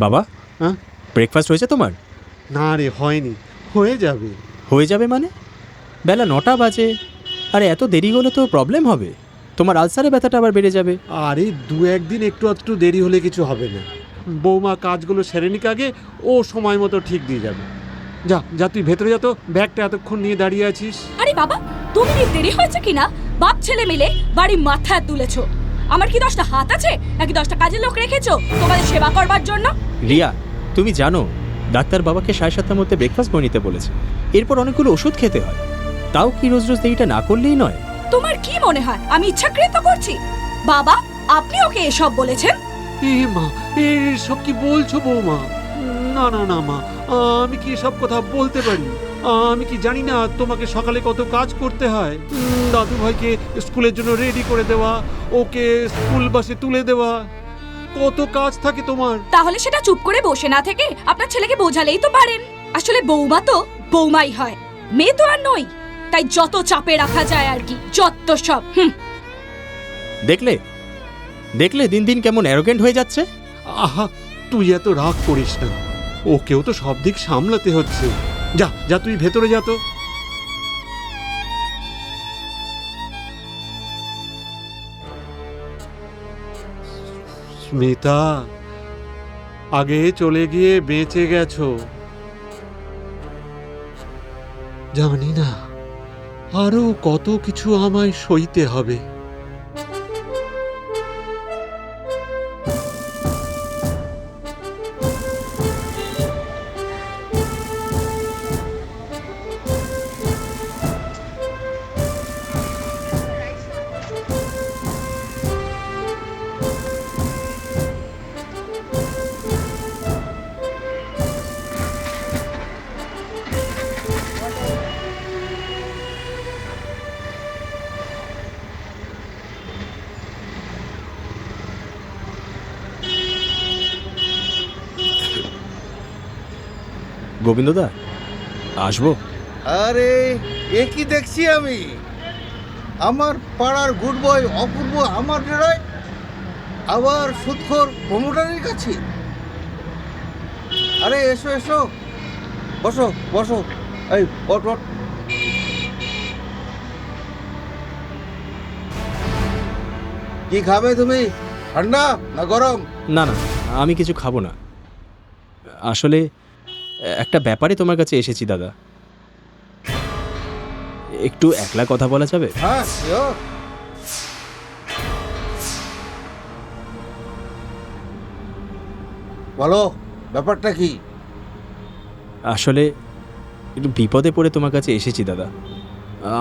বাবা, হ্যাঁ? ব্রেকফাস্ট হয়েছে তোমার? না রে, হয়নি। হয়ে যাবে। হয়ে যাবে মানে? বেলা 9টা বাজে। আরে এত দেরি হলে তো প্রবলেম হবে, তোমার আলসারে ব্যথাটা আবার বেড়ে যাবে। আরে 2-1 দিন একটু দেরি হলে কিছু হবে না। বৌমা কাজগুলো সেরে নিক আগে, ও সময় মতো ঠিক দিয়ে যাবে। যা যা, তুই ভেতরে যা তো, ব্যাগটা এতক্ষণ নিয়ে দাঁড়িয়ে আছিস। আরে বাবা, তুমি কি দেরি হয়েছে কিনা বাপ ছেলে মিলে বাড়ি মাথায় তুলেছো। আমার কি 10টা হাত আছে নাকি 10টা কাজের লোক রেখেছো তোমাদের সেবা করবার জন্য? রিয়া, তুমি জানো ডাক্তার বাবাকে 7:30টার মধ্যে ব্রেকফাস্ট করে নিতে বলেছে। এরপর অনেকগুলো ওষুধ খেতে হয়। তাও কি রোজ রোজ দেরিটা না করলেই নয়? তোমার কি মনে হয় আমি ইচ্ছাকৃত করছি? বাবা, আপনি ওকে এসব বলেছেন? এ মা, সব কি বলছো বৌমা? না না না মা, আমি কি এসব কথা বলতে পারি? আমি কি জানি না তোমাকে সকালে কত কাজ করতে হয়? দাদু ভাইকে স্কুলের জন্য রেডি করে দেওয়া, ওকে স্কুল বাসে তুলে দেওয়া, কত কাজ থাকে তোমার। তাহলে সেটা চুপ করে বসে না থেকে আপনার ছেলেকে বোঝালেই তো পারেন। আসলে বৌমা তো বৌমাই হয়, মেয়ে তো আর নই। তাই যত চাপে রাখা যায় আর কি, যত সব। দেখলে দেখলে দিন দিন কেমন অ্যারোগেন্ট হয়ে যাচ্ছে। আহা, তুই এত রাগ করিস না, ওকেও তো সব দিক সামলাতে হচ্ছে। যা যা, তুই ভেতরে যা তো। স্মিতা, আগে চলে গিয়ে বেঁচে গেছো। জানি না আরো কত কিছু আমায় সইতে হবে। গোবিন্দদা, আসবো? আরে এ কি দেখছি আমি, আমার পাড়ার গুড বয় অপূর্ব আমার ডেরায়, আবার সুদখোর প্রমোটারের কাছে। আরে এসো এসো, বসো বসো, এই ওঠ ওঠ। কি খাবে তুমি, ঠান্ডা না গরম? না না, আমি কিছু খাবো না। আসলে একটা ব্যাপারে তোমার কাছে এসেছি দাদা, একটু একলা কথা বলা যাবে? হ্যাঁ sure। বলো, ব্যাপারটা কি? আসলে একটু বিপদে পড়ে তোমার কাছে এসেছি দাদা,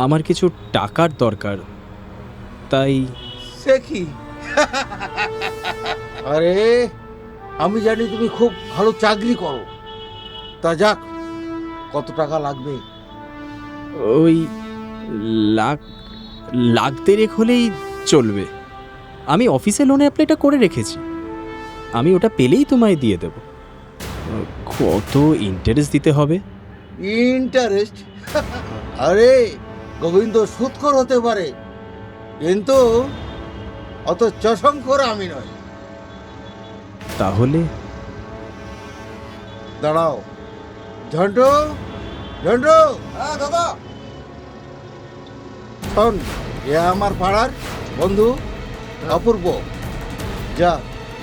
আমার কিছু টাকার দরকার, তাই। সে কি? আরে আমি জানি তুমি খুব ভালো চাকরি করো, তা যাক, কত টাকা লাগবে? ওই লাখ লাখ দেড়েক হলেই চলবে। আমি অফিসে লোনে অ্যাপ্লাইটা করে রেখেছি, আমি ওটা পেলেই তোমায় দিয়ে দেব। কত ইন্টারেস্ট দিতে হবে? ইন্টারেস্ট? আরে গোবিন্দ সুদখোর হতে পারে, কিন্তু অত চশমখোর আমি নই। তাহলে দাঁড়াও, ঝন্টু ঝন্টু। হ্যাঁ দাদা। শোন, এ আমার পাড়ার বন্ধু অপূর্ব, যা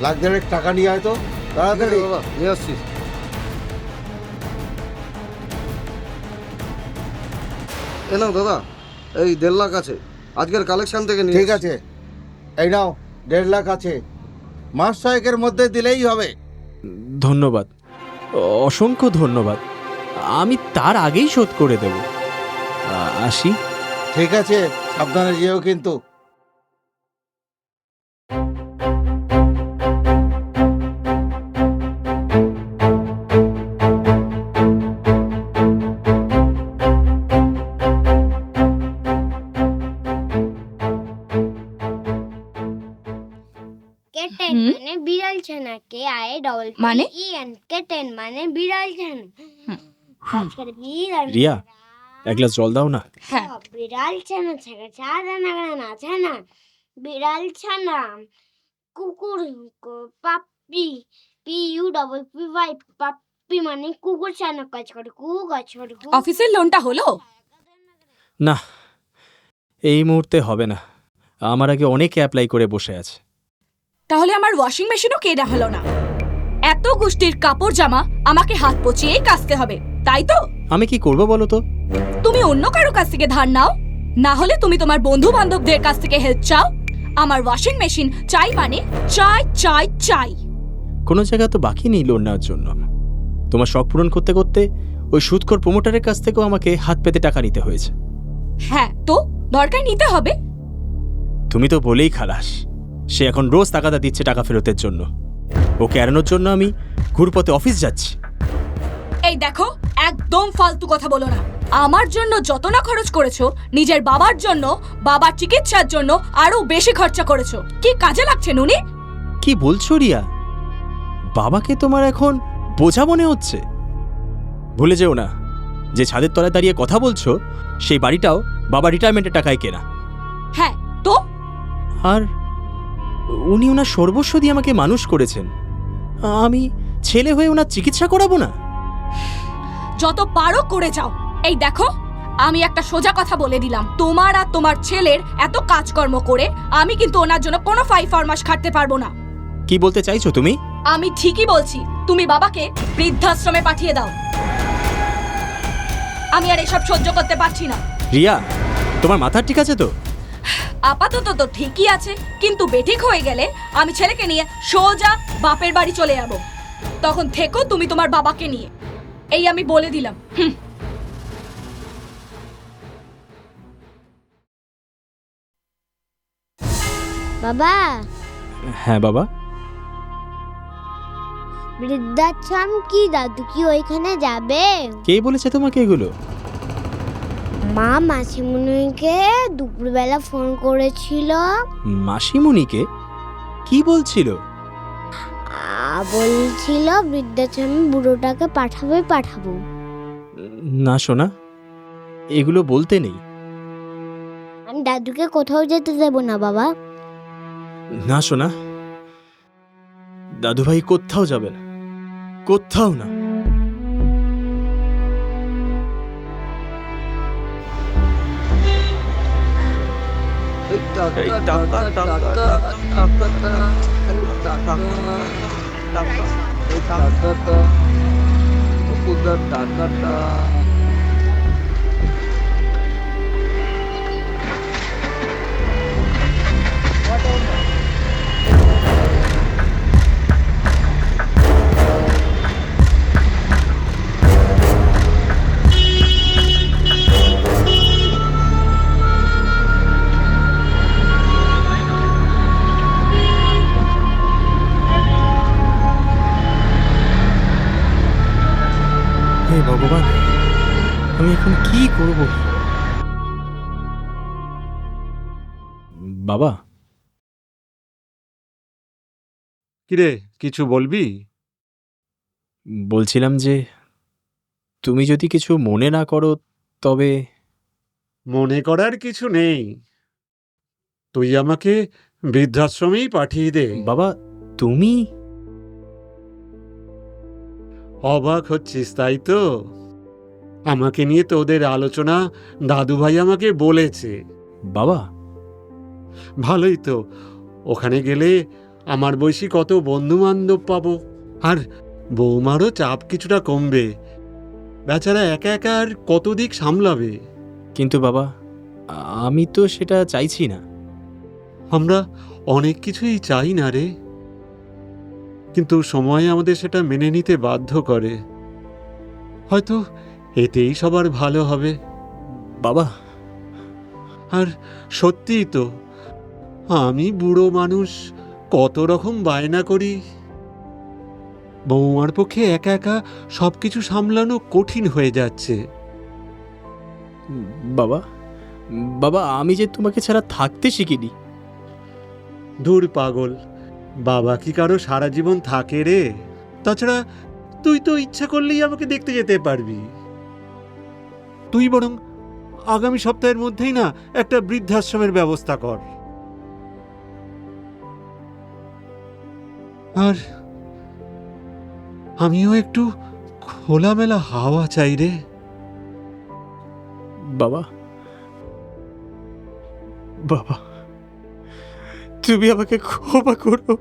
লাখ দেড়েক টাকা নিয়ে আয় তো তাড়াতাড়ি। বাবা নিয়ে আসছি। এ নাও দাদা, এই 1.5 লাখ আছে, আজকের কালেকশন থেকে নিয়ে ঠিক আছে, এই নাও 1.5 লাখ আছে, মাস 6 মধ্যে দিলেই হবে। ধন্যবাদ, অসংখ্য ধন্যবাদ। আমি তার আগেই শোধ করে দেব। আসি। ঠিক আছে, সাবধানে যেও কিন্তু। কেটেন মানে বিড়াল ছানা, কে আই ডবল মানে? ই এন, কেটেন মানে বিড়াল ছানা। আজকের বিড়াল রিয়া, এক গ্লাস জল দাও না। হ্যাঁ। বিড়াল ছানা ছানা ছানা না ছানা, বিড়াল ছানা কুকুর পাপ্পি PUPPY পাপ্পি মানে কুকুর ছানা কাজ করে কাজ করে অফিসের লোনটা হলো? না, এই মুহূর্তে হবে না। আমার আগে অনেকে অ্যাপ্লাই করে বসে আছে। তাহলে আমার ওয়াশিং মেশিনও কেনা হলো না। এত গোষ্ঠীর কাপড় জামা আমাকে হাত পচিয়েই কাচতে হবে, তাই তো? আমি কি করব বলো তো? তুমি অন্য কারো কাছ থেকে ধার নাও, না হলে তুমি তোমার বন্ধু বান্ধবদের কাছ থেকে হেল্প চাও। আমার ওয়াশিং মেশিন চাই মানে চাই চাই চাই। কোনো জায়গা তো বাকি নেই লোন নেওয়ার জন্য। তোমার শখ পূরণ করতে করতে ওই সুদখোর প্রমোটারের কাছ থেকেও আমাকে হাত পেতে টাকা নিতে হয়েছে। হ্যাঁ তো দরকার নিতে হবে। তুমি তো বলেই খালাস। সে এখন রোজ তাগাদা দিচ্ছে টাকা ফেরতের জন্য। ওকে এড়ানোর জন্য আমি ঘুরপথে অফিস যাচ্ছি। এই দেখো, একদম ফালতু কথা বলো না। আমার জন্য যত না খরচ করেছো, নিজের বাবার জন্য, বাবার চিকিৎসার জন্য আরো বেশি খরচা করেছো। কি কাজে লাগছে নুনি? কি বলছো রিয়া? বাবাকে তোমার এখন বোঝা মনে হচ্ছে? ভুলে যেও না যে ছাদের তলায় দাঁড়িয়ে কথা বলছো সেই বাড়িটাও বাবা রিটায়ারমেন্টের টাকায় কেনা। হ্যাঁ তো? আর উনি ওনার সর্বস্ব দিয়ে আমাকে মানুষ করেছেন। আমি ছেলে হয়ে ওনার চিকিৎসা করাবো না? যত পারো করে যাও। এই দেখো, আমি একটা সোজা কথা বলে দিলাম, তোমার আর তোমার ছেলের এত কাজকর্ম করে আমি কিন্তু ওনার জন্য কোনো ফরমাস খাটতে পারবো না। কি বলতে চাইছো তুমি? আমি ঠিকই বলছি, তুমি বাবাকে বৃদ্ধাশ্রমে পাঠিয়ে দাও। আমি আর এসব সহ্য করতে পারছি না। রিয়া, তোমার মাথা ঠিক আছে তো? আপাতত তো ঠিকই আছে, কিন্তু বেঠিক হয়ে গেলে আমি ছেলেকে নিয়ে সোজা বাপের বাড়ি চলে যাব। তখন থেকো তুমি তোমার বাবাকে নিয়ে, এই আমি বলে দিলাম। বাবা, হ্যাঁ বাবা। বৃদ্ধাশ্রম কি দাদু কি ওইখানে যাবে? কে বলেছে তোমাকে এগুলো? মা মাসিমণিকে দুপুরবেলা ফোন করেছিল। মাসিমণিকে? কি বলছিল? বলছিল বৃদ্ধাশ্রমে বুড়োটাকে পাঠাবো। না সোনা, এগুলো বলতে নেই। আমি দাদুকে কোথাও যেতে দেব না বাবা। না সোনা, দাদুভাই কোথাও যাবে না, কোথাও না। এই টাকা টাকা টাকা টাকা টাকা এই টাকাটা ওদের টাকাটা হে ভগবান, আমি এখন কি করব? বাবা, কিরে, কিছু বলবি? বলছিলাম যে তুমি যদি কিছু মনে না করো তবে। মনে করার কিছু নেই, তুই আমাকে বৃদ্ধাশ্রমেই পাঠিয়ে দে। বাবা, তুমি অবাক হচ্ছিস তাই তো? আমাকে নিয়ে তোদের আলোচনা দাদুভাই আমাকে বলেছে। বাবা, ভালোই তো, ওখানে গেলে আমার বয়সী কত বন্ধু বান্ধব পাবো, আর বৌমারও চাপ কিছুটা কমবে। বেচারা একা একা আর কত দিক সামলাবে। কিন্তু বাবা, আমি তো সেটা চাইছি না। আমরা অনেক কিছুই চাই না রে, কিন্তু সময় আমাদের সেটা মেনে নিতে বাধ্য করে। হয়তো এতেই সবার ভালো হবে। বাবা, আর সত্যিই তো, আমি বুড়ো মানুষ, কত রকম বায়না করি। বৌমার পক্ষে একা একা সবকিছু সামলানো কঠিন হয়ে যাচ্ছে। বাবা, বাবা, আমি যে তোমাকে ছাড়া থাকতে শিখিনি। দূর পাগল, বাবা কি কারো সারা জীবন থাকে রে? তাছাড়া তুই তো ইচ্ছা করলেই আমাকে দেখতে যেতে পারবি। তুই বরং আগামী সপ্তাহের মধ্যেই না একটা বৃদ্ধাশ্রমের ব্যবস্থা কর। আর আমিও একটু খোলামেলা হাওয়া চাই রে। বাবা, বাবা, তুমি আমাকে ক্ষমা করো।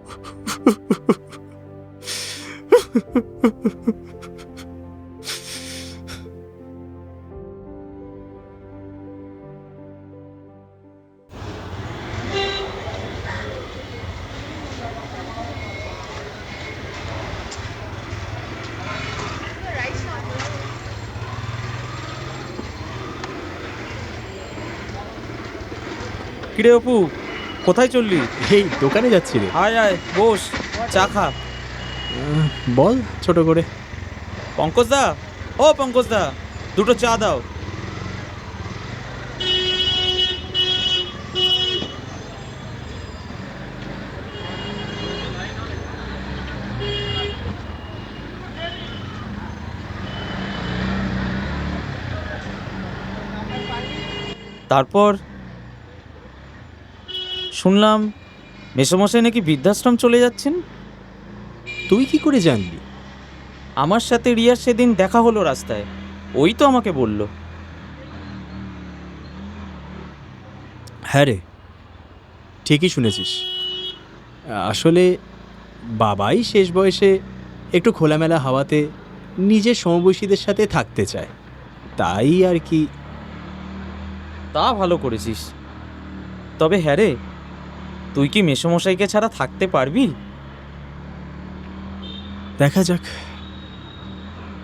কিরে অপু, কোথায় চললি? এই দোকানে যাচ্ছি রে। আয় আয় বস, চা খা। বল ছোট করে। পঙ্কজ দা, ও পঙ্কজ দা, দুটো চা দাও। তারপর শুনলাম মেসোমশাই নাকি বৃদ্ধাশ্রম চলে যাচ্ছেন। তুই কি করে জানলি? আমার সাথে রিয়ার সেদিন দেখা হলো রাস্তায়, ওই তো আমাকে বলল। হ্যাঁ রে, ঠিকই শুনেছিস। আসলে বাবাই শেষ বয়সে একটু খোলামেলা হাওয়াতে নিজের সমবয়সীদের সাথে থাকতে চায়, তাই আর কি। তা ভালো করেছিস। তবে হ্যাঁ রে, তুই কি মেসোমশাইকে ছাড়া থাকতে পারবি? দেখা যাক,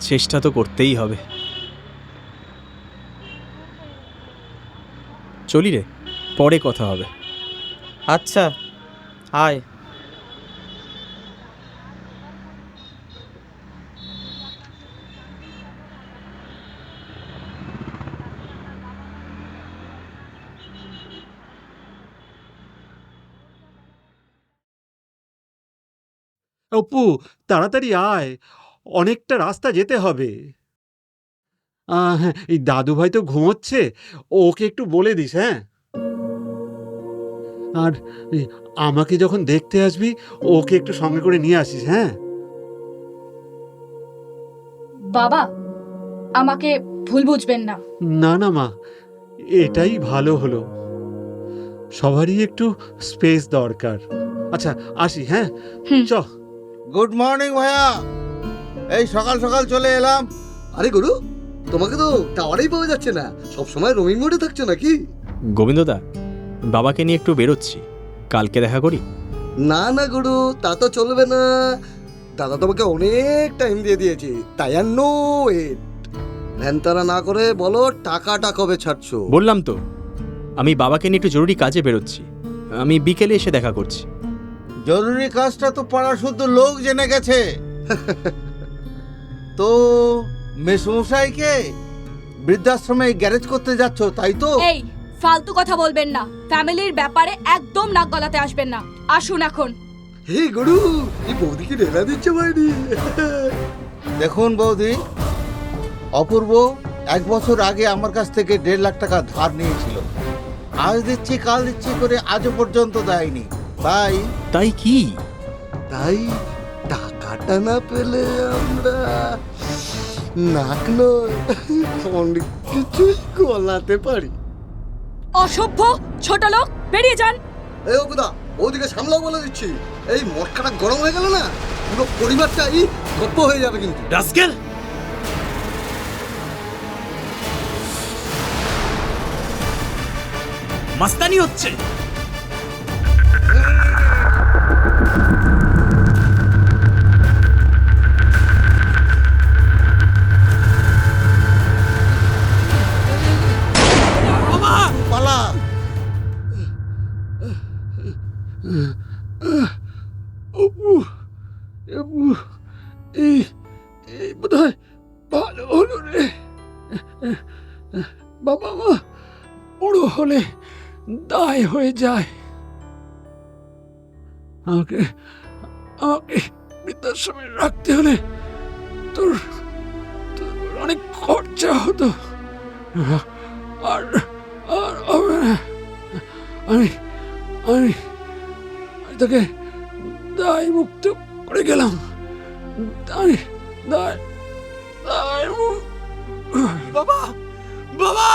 চেষ্টা তো করতেই হবে। চলি রে, পরে কথা হবে। আচ্ছা, আয়। অপু, তাড়াতাড়ি আয়, অনেকটা রাস্তা যেতে হবে। হ্যাঁ, এই দাদু ভাই তো ঘুমোচ্ছে, ওকে একটু বলে দিস। হ্যাঁ, আর এই আমাকে যখন দেখতে আসবি ওকে একটু সঙ্গে করে নিয়ে আসিস। হ্যাঁ, বাবা, আমাকে ভুল বুঝবেন না। না না মা, এটাই ভালো হলো। সবারই একটু স্পেস দরকার। আচ্ছা আসি। হ্যাঁ, হুম। চ। গুড মর্নিং ভাইয়া, এই সকাল সকাল চলে এলাম। আরে গুরু, তোমাকে তো টাওয়ারেই পাওয়া যাচ্ছে না, সব সময় রোমিং মোডে থাকছো নাকি? গোবিন্দদা, বাবাকে নিয়ে একটু বেরোচ্ছি, কালকে দেখা করি। না না গুরু, তা তো চলবে না। দাদা তোমাকে অনেক টাইম দিয়ে দিয়েছে, তাই আর নো ওয়েট। ধ্যানতারা না করে বলো টাকাটা কবে ছাড়ছো? বললাম তো, আমি বাবাকে নিয়ে একটু জরুরি কাজে বেরোচ্ছি, আমি বিকেলে এসে দেখা করছি। জরুরি কাজটা তো পাড়া শুদ্ধ লোক জেনে গেছে। তো মেসমশাইকে বৃদ্ধাশ্রমে গ্যারেজ করতে যাচ্ছ, তাই তো? এই ফালতু কথা বলবেন না, ফ্যামিলির ব্যাপারে একদম নাক গলাতে আসবেন না। আসুন এখন। হে গুরু, এই বৌদিকে ঢেলা দিচ্ছে বাইরে। দেখুন বৌদি, অপূর্ব 1 বছর আগে আমার কাছ থেকে 1.5 লাখ টাকা ধার নিয়েছিল। আজ দিচ্ছি কাল দিচ্ছি করে আজও পর্যন্ত দেয়নি। তাই কি? তাই টাকাটা না পেলে আমরা নাক নয় অনেক কিছু গলাতে পারি। অসভ্য ছোট লোক, বেরিয়ে যান। এই অকুদা, ওদিকে সামলাও বলে দিচ্ছি। এই মটকাটা গরম হয়ে গেল না, পুরো পরিবারটাই গপ্প হয়ে যাবে কিন্তু। রাস্কেল! মাস্তানি হচ্ছে। পালা। এই বোধহয় ভালো হলো রে। বাবা মা বড় হলে দায় হয়ে যায়। আমাকে আমাকে বৃদ্ধাশ্রমে রাখতে হলে তোর অনেক খরচা হতো। আর আর হবে না। আমি আমি তোকে দায় মুক্ত করে গেলাম। আমি বাবা বাবা